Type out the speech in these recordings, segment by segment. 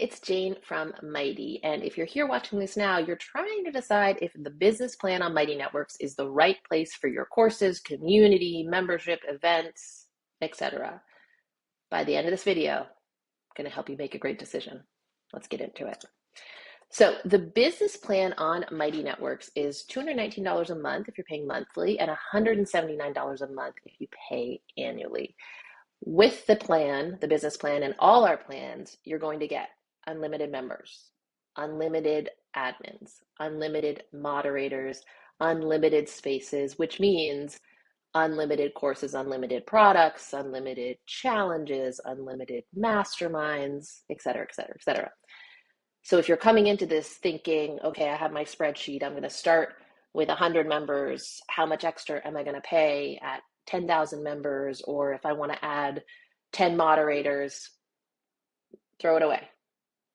it's Jane from Mighty. And if you're here watching this now, you're trying to decide if the business plan on Mighty Networks is the right place for your courses, community, membership, events, etc. By the end of this video, I'm going to help you make a great decision. Let's get into it. So the business plan on Mighty Networks is $219 a month if you're paying monthly and $179 a month if you pay annually. With the plan, the business plan, and all our plans, you're going to get unlimited members, unlimited admins, unlimited moderators, unlimited spaces, which means unlimited courses, unlimited products, unlimited challenges, unlimited masterminds, et cetera, et cetera, et cetera. So if you're coming into this thinking, okay, I have my spreadsheet, I'm going to start with 100 members, how much extra am I going to pay at 10,000 members? Or if I want to add 10 moderators, throw it away.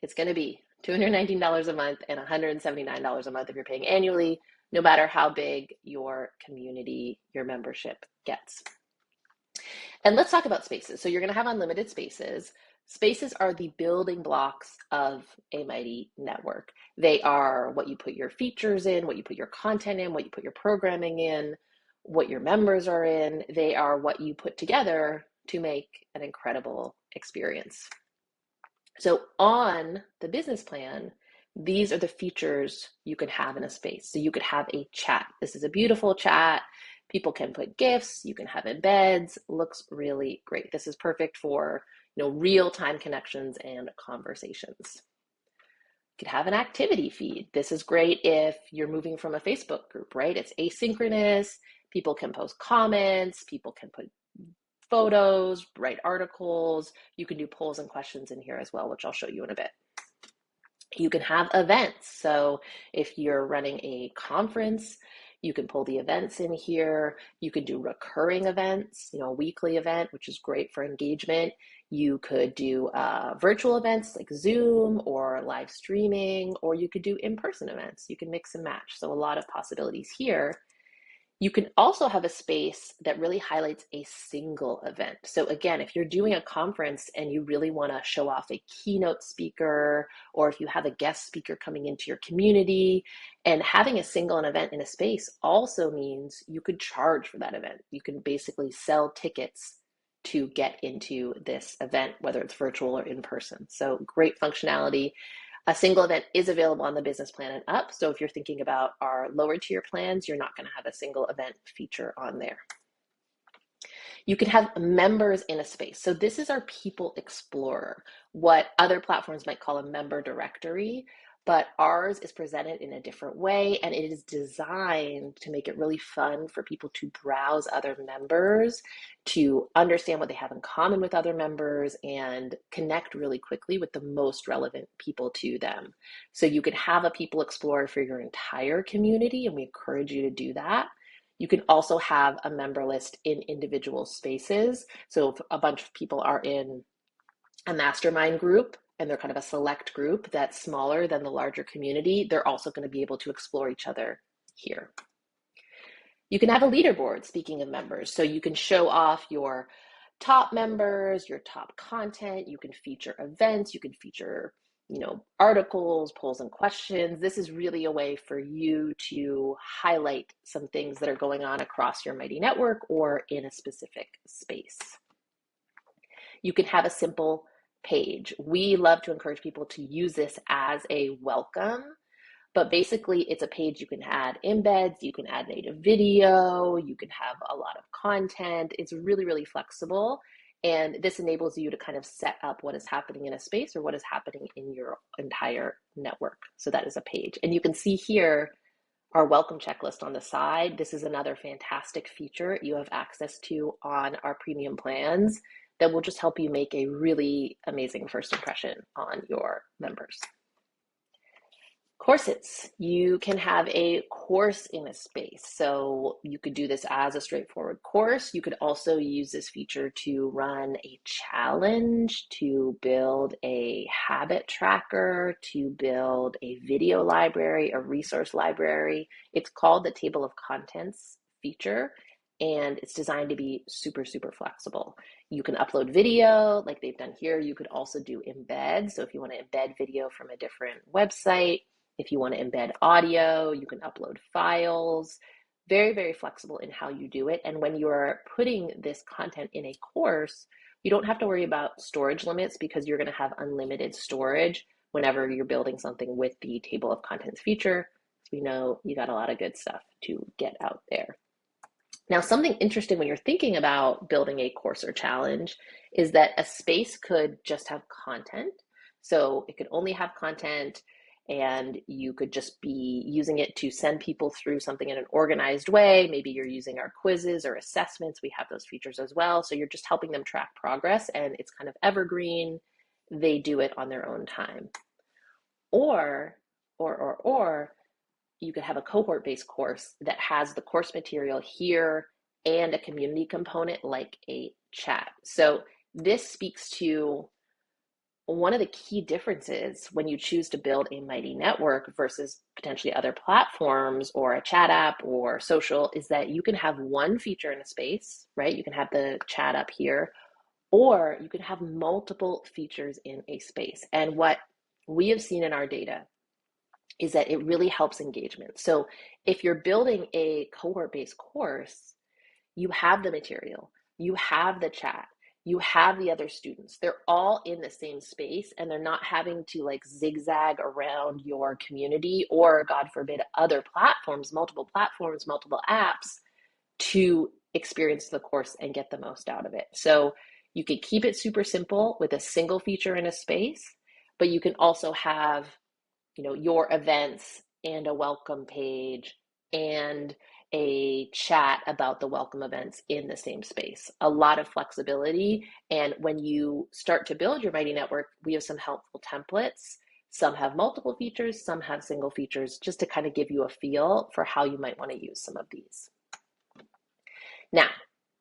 It's going to be $219 a month and $179 a month if you're paying annually, no matter how big your community, your membership gets. And let's talk about spaces. So you're going to have unlimited spaces. Spaces are the building blocks of a Mighty network. They are what you put your features in, what you put your content in, what you put your programming in, what your members are in. They are what you put together to make an incredible experience. So on the business plan, these are the features you could have in a space. So you could have a chat. This is a beautiful chat. People can put GIFs, you can have embeds, looks really great. This is perfect for real-time connections and conversations. You could have an activity feed. This is great if you're moving from a Facebook group, right? It's asynchronous. People can post comments. People can put photos, write articles. You can do polls and questions in here as well, which I'll show you in a bit. You can have events. So if you're running a conference, you can pull the events in here. You can do recurring events, a weekly event, which is great for engagement. You could do virtual events like Zoom or live streaming, or you could do in-person events. You can mix and match. So a lot of possibilities here. You can also have a space that really highlights a single event. So again, if you're doing a conference and you really want to show off a keynote speaker, or if you have a guest speaker coming into your community, and having a single event in a space also means you could charge for that event. You can basically sell tickets to get into this event, whether it's virtual or in person. So great functionality. A single event is available on the business plan and up. So if you're thinking about our lower tier plans, you're not going to have a single event feature on there. You can have members in a space. So this is our People Explorer, what other platforms might call a member directory, but ours is presented in a different way, and it is designed to make it really fun for people to browse other members, to understand what they have in common with other members, and connect really quickly with the most relevant people to them. So you could have a People Explorer for your entire community, and we encourage you to do that. You can also have a member list in individual spaces. So if a bunch of people are in a mastermind group, and they're kind of a select group that's smaller than the larger community, they're also going to be able to explore each other here. You can have a leaderboard, speaking of members. So you can show off your top members, your top content. You can feature events. You can feature, articles, polls, and questions. This is really a way for you to highlight some things that are going on across your Mighty network or in a specific space. You can have a simple page. We love to encourage people to use this as a welcome, but basically it's a page you can add embeds, you can add native video, you can have a lot of content. It's really, really flexible. And this enables you to kind of set up what is happening in a space or what is happening in your entire network. So that is a page. And you can see here our welcome checklist on the side. This is another fantastic feature you have access to on our premium plans that will just help you make a really amazing first impression on your members. Courses. You can have a course in a space. So you could do this as a straightforward course. You could also use this feature to run a challenge, to build a habit tracker, to build a video library, a resource library. It's called the table of contents feature. and it's designed to be super, super flexible. You can upload video like they've done here. You could also do embeds. So if you want to embed video from a different website, if you want to embed audio, you can upload files. Very, very flexible in how you do it. And when you're putting this content in a course, you don't have to worry about storage limits because you're going to have unlimited storage whenever you're building something with the table of contents feature. So we know you got a lot of good stuff to get out there. Now, something interesting when you're thinking about building a course or challenge is that a space could just have content. So it could only have content, and you could just be using it to send people through something in an organized way. Maybe you're using our quizzes or assessments. We have those features as well. So you're just helping them track progress, and it's kind of evergreen. They do it on their own time. Or you could have a cohort-based course that has the course material here and a community component like a chat. So this speaks to one of the key differences when you choose to build a Mighty network versus potentially other platforms or a chat app or social is that you can have one feature in a space, right? You can have the chat up here, or you can have multiple features in a space. And what we have seen in our data is that it really helps engagement. So if you're building a cohort-based course, you have the material, you have the chat, you have the other students. They're all in the same space and they're not having to like zigzag around your community or, God forbid, other platforms, multiple apps to experience the course and get the most out of it. So you can keep it super simple with a single feature in a space, but you can also have your events and a welcome page and a chat about the welcome events in the same space. A lot of flexibility. And when you start to build your Mighty Network, we have some helpful templates. Some have multiple features, some have single features, just to kind of give you a feel for how you might want to use some of these. Now,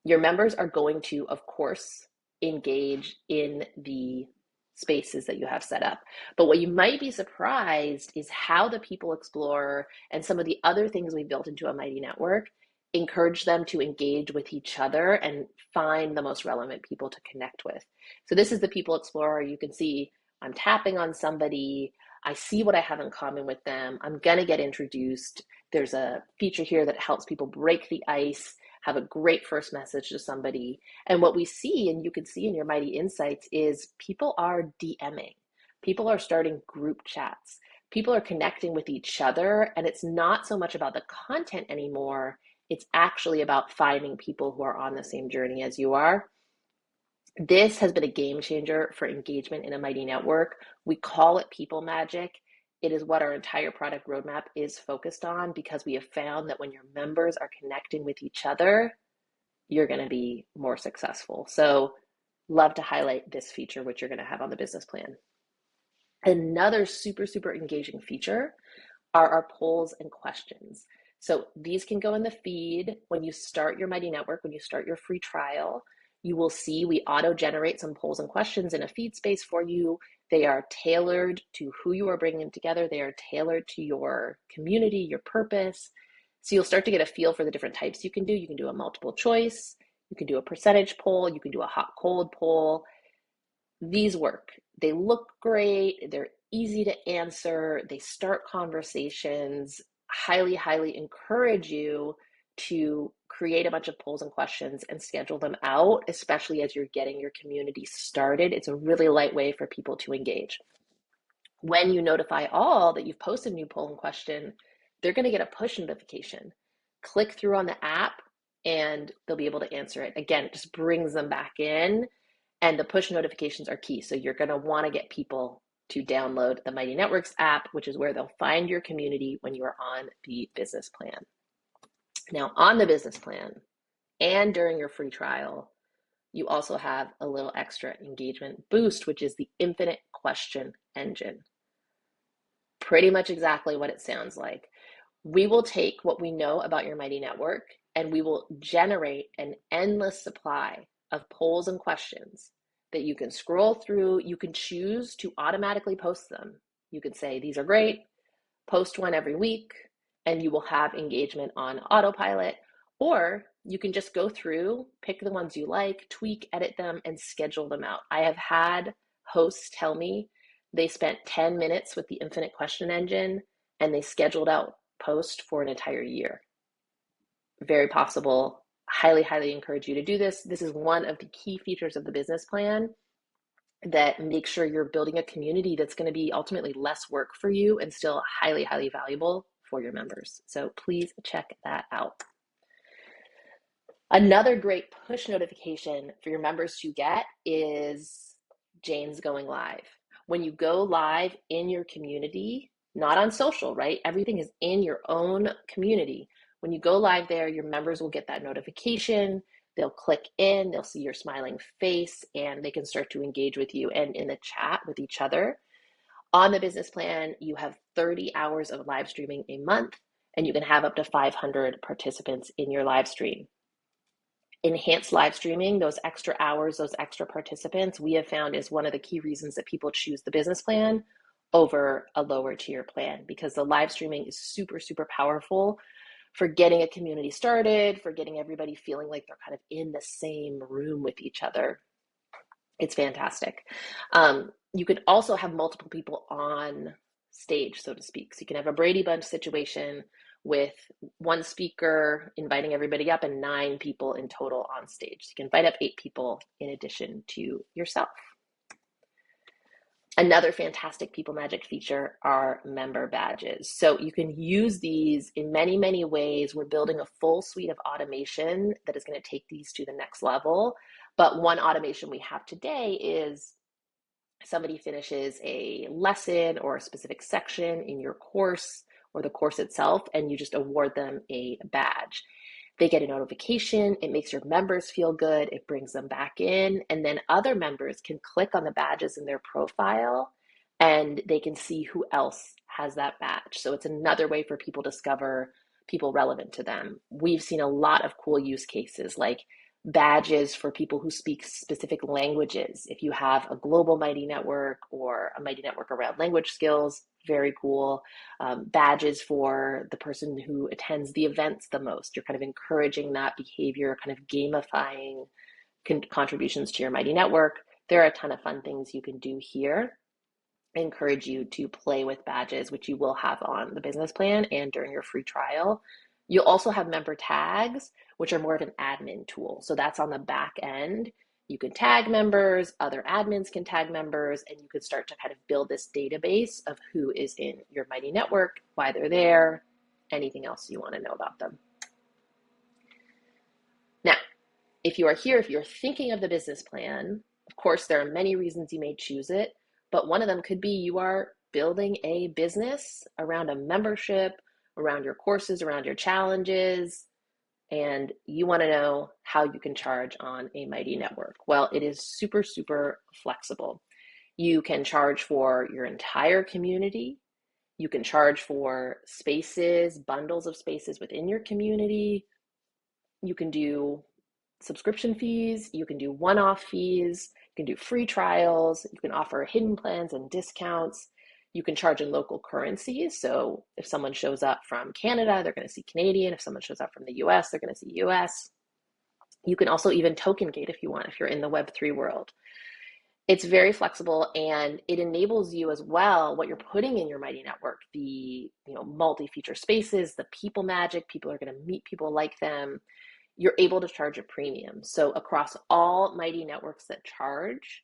your members are going to, of course, engage in the spaces that you have set up. But what you might be surprised is how the People Explorer and some of the other things we built into a Mighty Network encourage them to engage with each other and find the most relevant people to connect with. So this is the People Explorer. You can see I'm tapping on somebody. I see what I have in common with them. I'm going to get introduced. There's a feature here that helps people break the ice, have a great first message to somebody. And what we see, and you can see in your Mighty Insights, is people are DMing. People are starting group chats. People are connecting with each other. And it's not so much about the content anymore. It's actually about finding people who are on the same journey as you are. This has been a game changer for engagement in a Mighty Network. We call it people magic. It is what our entire product roadmap is focused on because we have found that when your members are connecting with each other, you're going to be more successful. So love to highlight this feature, which you're going to have on the business plan. Another super, super engaging feature are our polls and questions. So these can go in the feed when you start your Mighty Network, when you start your free trial. You will see we auto-generate some polls and questions in a feed space for you. They are tailored to who you are bringing together. They are tailored to your community, your purpose. So you'll start to get a feel for the different types you can do. You can do a multiple choice. You can do a percentage poll. You can do a hot cold poll. These work. They look great. They're easy to answer. They start conversations. Highly, highly encourage you to create a bunch of polls and questions and schedule them out, especially as you're getting your community started. It's a really light way for people to engage. When you notify all that you've posted a new poll and question, they're going to get a push notification. Click through on the app and they'll be able to answer it. Again, it just brings them back in, and the push notifications are key. So you're going to want to get people to download the Mighty Networks app, which is where they'll find your community when you are on the business plan. Now, on the business plan and during your free trial, you also have a little extra engagement boost, which is the infinite question engine. Pretty much exactly what it sounds like. We will take what we know about your Mighty Network and we will generate an endless supply of polls and questions that you can scroll through. You can choose to automatically post them. You can say, these are great, post one every week, and you will have engagement on autopilot, Or you can just go through, pick the ones you like, tweak, edit them, and schedule them out. I have had hosts tell me they spent 10 minutes with the infinite question engine and they scheduled out posts for an entire year. Very possible. Highly, highly encourage you to do this. This is one of the key features of the business plan that makes sure you're building a community that's going to be ultimately less work for you and still highly, highly valuable for your members. So please check that out. Another great push notification for your members to get is Jane's going live. When you go live in your community, not on social, right? Everything is in your own community. When you go live there, your members will get that notification. They'll click in, they'll see your smiling face, and they can start to engage with you and in the chat with each other. On the business plan, you have 30 hours of live streaming a month, and you can have up to 500 participants in your live stream. Enhanced live streaming, those extra hours, those extra participants, we have found is one of the key reasons that people choose the business plan over a lower tier plan, because the live streaming is super, super powerful for getting a community started, for getting everybody feeling like they're kind of in the same room with each other. It's fantastic. You can also have multiple people on stage, so to speak. So you can have a Brady Bunch situation with one speaker inviting everybody up and 9 people in total on stage. So you can invite up 8 people in addition to yourself. Another fantastic People Magic feature are member badges. So you can use these in many, many ways. We're building a full suite of automation that is going to take these to the next level. But one automation we have today is somebody finishes a lesson or a specific section in your course or the course itself, and you just award them a badge. They get a notification, it makes your members feel good, it brings them back in, and then other members can click on the badges in their profile and they can see who else has that badge. So it's another way for people to discover people relevant to them. We've seen a lot of cool use cases like badges for people who speak specific languages. If you have a global Mighty Network or a Mighty Network around language skills, very cool. Badges for the person who attends the events the most. You're kind of encouraging that behavior, kind of gamifying contributions to your Mighty Network. There are a ton of fun things you can do here. I encourage you to play with badges, which you will have on the business plan and during your free trial. You'll also have member tags, which are more of an admin tool. So that's on the back end. You can tag members, other admins can tag members, and you can start to kind of build this database of who is in your Mighty Network, why they're there, anything else you want to know about them. Now, if you are here, if you're thinking of the business plan, of course, there are many reasons you may choose it, but one of them could be you are building a business around a membership, around your courses, around your challenges, and you want to know how you can charge on a Mighty Network. Well, it is super, super flexible. You can charge for your entire community. You can charge for spaces, bundles of spaces within your community. You can do subscription fees. You can do one-off fees. You can do free trials. You can offer hidden plans and discounts. You can charge in local currencies. So if someone shows up from Canada, they're going to see Canadian. If someone shows up from the US, they're going to see US. You can also even token gate if you want, if you're in the Web3 world. It's very flexible and it enables you as well, what you're putting in your Mighty Network, the multi-feature spaces, the people magic, people are going to meet people like them. You're able to charge a premium. So across all Mighty Networks that charge,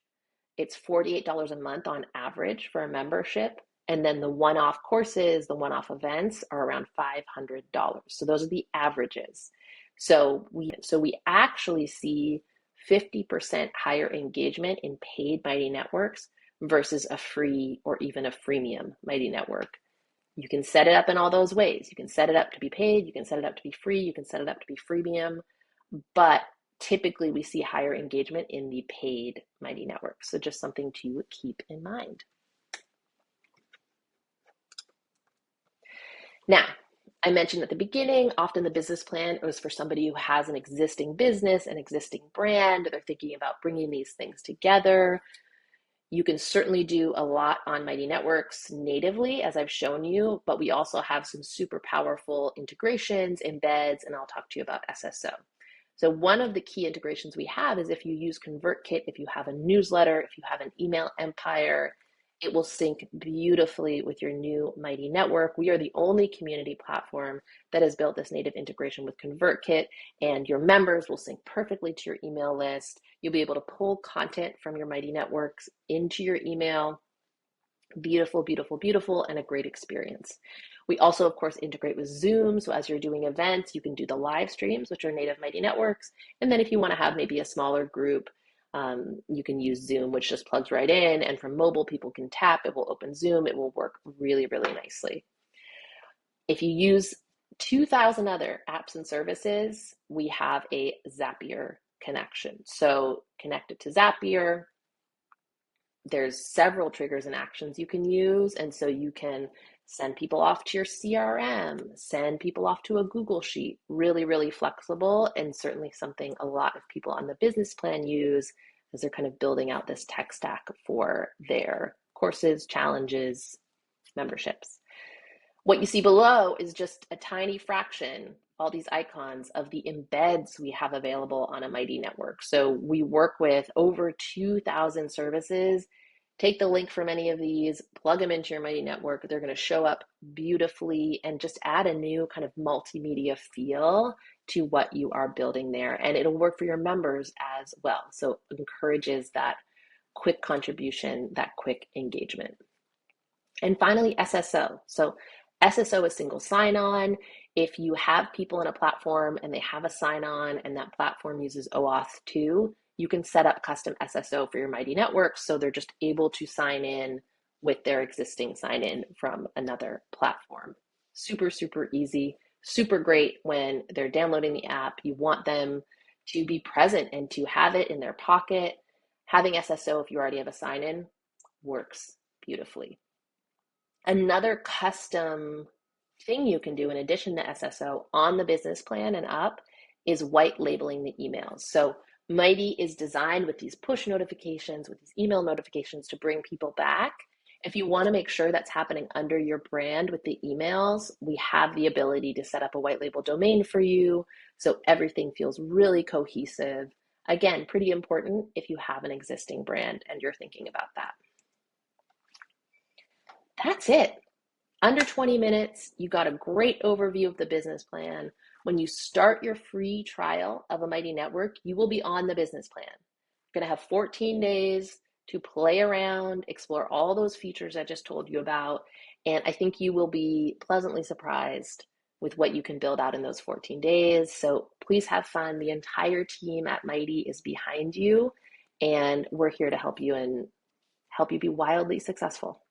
it's $48 a month on average for a membership. And then the one-off courses, the one-off events are around $500. So those are the averages. So we actually see 50% higher engagement in paid Mighty Networks versus a free or even a freemium Mighty Network. You can set it up in all those ways. You can set it up to be paid, you can set it up to be free, you can set it up to be freemium, but typically we see higher engagement in the paid Mighty Network. So just something to keep in mind. Now, I mentioned at the beginning, often the business plan is for somebody who has an existing business, an existing brand, they're thinking about bringing these things together. You can certainly do a lot on Mighty Networks natively, as I've shown you, but we also have some super powerful integrations, embeds, and I'll talk to you about SSO. So one of the key integrations we have is if you use ConvertKit, if you have a newsletter, if you have an email empire, it will sync beautifully with your new Mighty Network. We are the only community platform that has built this native integration with ConvertKit, and your members will sync perfectly to your email list. You'll be able to pull content from your Mighty Networks into your email. Beautiful, beautiful, beautiful, and a great experience. We also, of course, integrate with Zoom. So as you're doing events, you can do the live streams, which are native Mighty Networks. And then if you want to have maybe a smaller group, you can use Zoom, which just plugs right in. And from mobile, people can tap. It will open Zoom. It will work really, really nicely. If you use 2,000 other apps and services, we have a Zapier connection. So connected to Zapier, there's several triggers and actions you can use. And so you can send people off to your CRM, send people off to a Google Sheet, really, really flexible, and certainly something a lot of people on the business plan use as they're kind of building out this tech stack for their courses, challenges, memberships. What you see below is just a tiny fraction, all these icons of the embeds we have available on a Mighty Network. So we work with over 2,000 services. Take the link from any of these, plug them into your Mighty Network. They're going to show up beautifully and just add a new kind of multimedia feel to what you are building there. And it'll work for your members as well. So it encourages that quick contribution, that quick engagement. And finally, SSO. So SSO is single sign-on. If you have people in a platform and they have a sign-on and that platform uses OAuth 2, you can set up custom SSO for your Mighty Network so they're just able to sign in with their existing sign-in from another platform. Super, super easy, super great when they're downloading the app. You want them to be present and to have it in their pocket. Having SSO, if you already have a sign-in, works beautifully. Another custom thing you can do in addition to SSO on the business plan and up is white labeling the emails. So Mighty is designed with these push notifications, with these email notifications to bring people back. If you want to make sure that's happening under your brand with the emails, we have the ability to set up a white label domain for you so everything feels really cohesive. Again, pretty important if you have an existing brand and you're thinking about that. That's it. Under 20 minutes, you got a great overview of the business plan. When you start your free trial of a Mighty Network, you will be on the business plan. You're going to have 14 days to play around, explore all those features I just told you about, and I think you will be pleasantly surprised with what you can build out in those 14 days. So please have fun. The entire team at Mighty is behind you, and we're here to help you and help you be wildly successful.